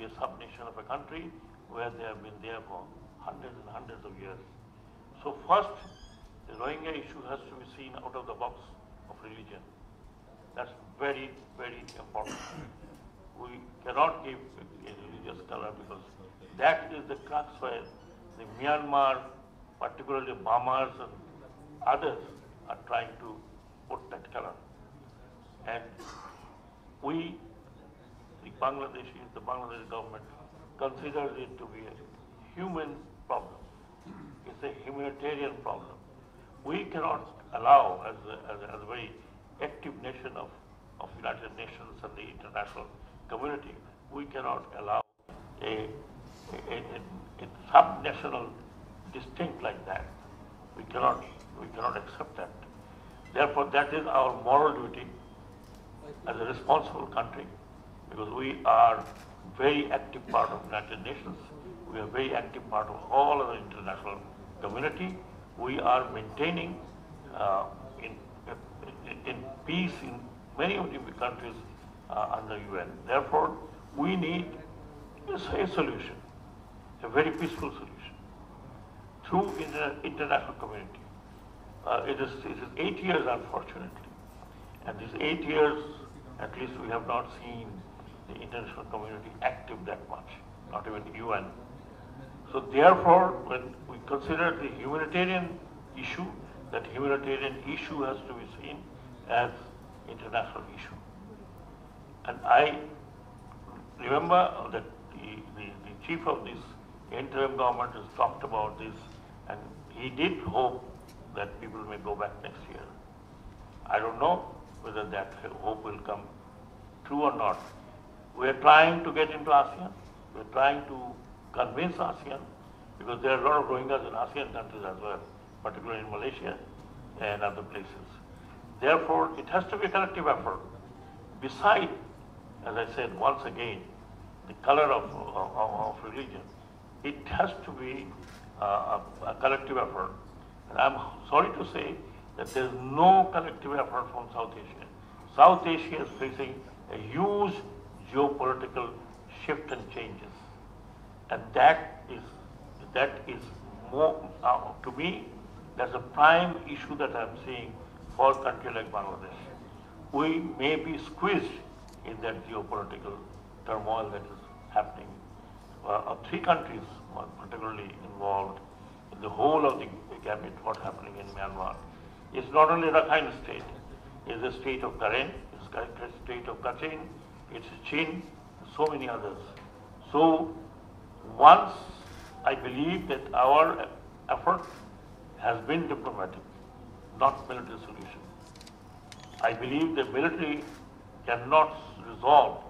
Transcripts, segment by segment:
a sub-nation of a country where they have been there for hundreds and hundreds of years. So first, the Rohingya issue has to be seen out of the box of religion. That's very, very important. We cannot give a religious color because that is the crux where the Myanmar, particularly Burmas and others, are trying to put that color. And we, the Bangladeshi government, considers it to be a human problem. It's a humanitarian problem. We cannot allow, as a very active nation of United Nations and the international community, we cannot allow a sub-national distinct like that. We cannot accept that. Therefore, that is our moral duty as a responsible country, because we are very active part of United Nations. We are very active part of all of the international community. We are maintaining in peace in many of the countries under UN. Therefore, we need a solution, a very peaceful solution through international community. It is 8 years, unfortunately, and these 8 years, at least we have not seen the international community active that much, not even UN. So therefore, when we consider the humanitarian issue, that humanitarian issue has to be seen as international issue. And I remember that the chief of this interim government has talked about this, and he did hope that people may go back next year. I don't know whether that hope will come true or not. We are trying to get into ASEAN. We are trying to convince ASEAN, because there are a lot of Rohingyas in ASEAN countries as well, particularly in Malaysia and other places. Therefore, it has to be a collective effort. Besides, as I said once again, the color of religion, it has to be a collective effort. And I'm sorry to say that there is no collective effort from South Asia. South Asia is facing a huge geopolitical shift and changes. And that is more, to me, that's a prime issue that I'm seeing for a country like Bangladesh. We may be squeezed in that geopolitical turmoil that is happening. 3 countries are particularly involved in the whole of the gamut, what's happening in Myanmar. It's not only Rakhine state, it's the state of Karen, it's the state of 𝗥𝗶𝗃𝗀𝗃, it's 𝗔𝗃, so many others. So once I believe that our effort has been diplomatic, not military solution. I believe the military cannot resolve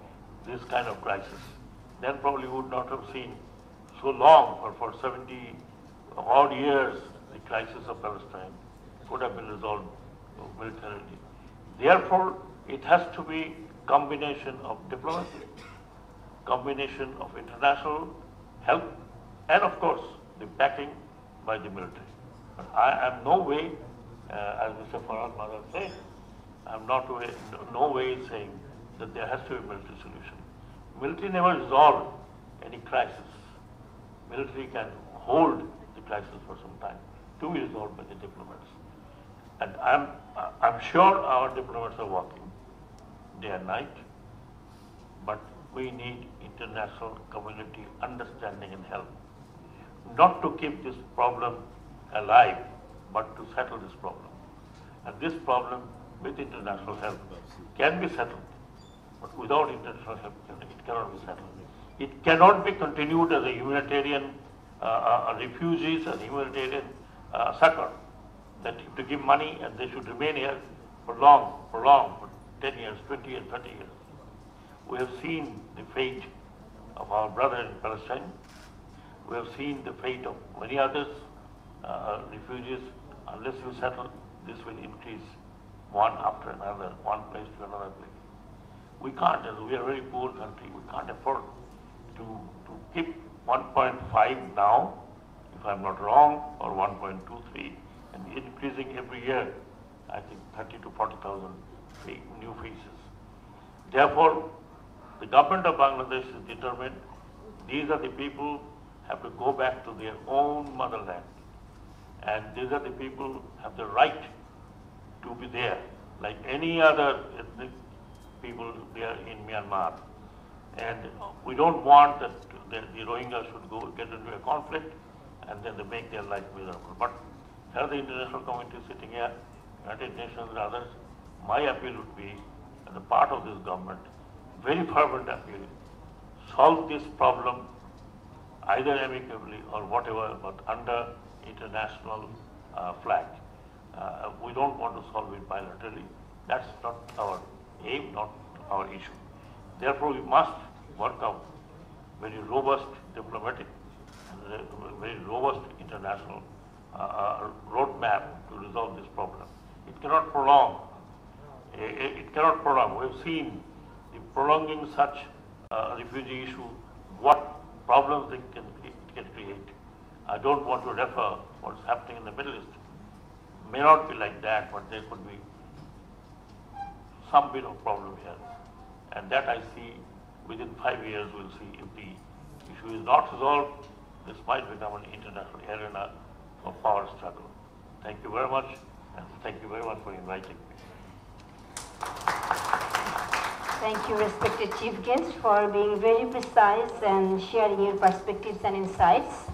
this kind of crisis. Then probably we would not have seen so long, or for 70 odd years, the crisis of Palestine could have been resolved militarily. Therefore, it has to be combination of diplomacy, combination of international help, and of course, the backing by the military. But I am no way, as Mr. 𝗲𝗺𝗵𝗁 said, I am no way saying that there has to be a military solution. Military never resolved any crisis. Military can hold the crisis for some time to be resolved by the diplomats. And I'm sure our diplomats are working day and night, but we need international community understanding and help. Not to keep this problem alive, but to settle this problem. And this problem with international help can be settled, but without international help, it cannot be settled. It cannot be continued as a humanitarian refugees and humanitarian succor, that you have to give money and they should remain here for long, for 10 years, 20 years, 30 years. We have seen the fate of our brother in Palestine. We have seen the fate of many others, refugees. Unless you settle, this will increase one after another, one place to another place. We can't, as we are a very poor country, we can't afford to keep 1.5 now, if I'm not wrong, or 1.23, and increasing every year, I think 30 to 40,000 new faces. Therefore, the government of Bangladesh is determined These are the people have to go back to their own motherland. And these are the people who have the right to be there, like any other ethnic people there in Myanmar. And we don't want that the Rohingya should get into a conflict and then they make their life miserable. But here the international community sitting here, United Nations and others, my appeal would be, as a part of this government, very fervent appeal, solve this problem either amicably or whatever, but under international flag. We don't want to solve it bilaterally. That's not our aim, not our issue. Therefore, we must work out very robust diplomatic and very robust international roadmap to resolve this problem. It cannot prolong. It cannot prolong. We have seen the prolonging such refugee issue, what problems it can create. I don't want to refer what's happening in the Middle East. May not be like that, but there could be some bit of problem here. And that I see within 5 years, we'll see if the issue is not resolved, this might become an international arena for power struggle. Thank you very much, and thank you very much for inviting me. Thank you, respected Chief Guest, for being very precise and sharing your perspectives and insights.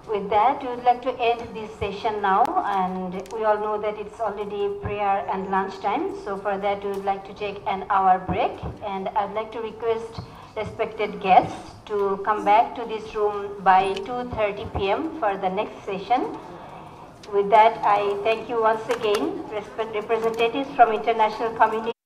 With that, we would like to end this session now, and we all know that it's already prayer and lunchtime, so for that we would like to take an hour break, and I'd like to request respected guests to come back to this room by 2:30 p.m. for the next session. With that, I thank you once again, representatives from international community.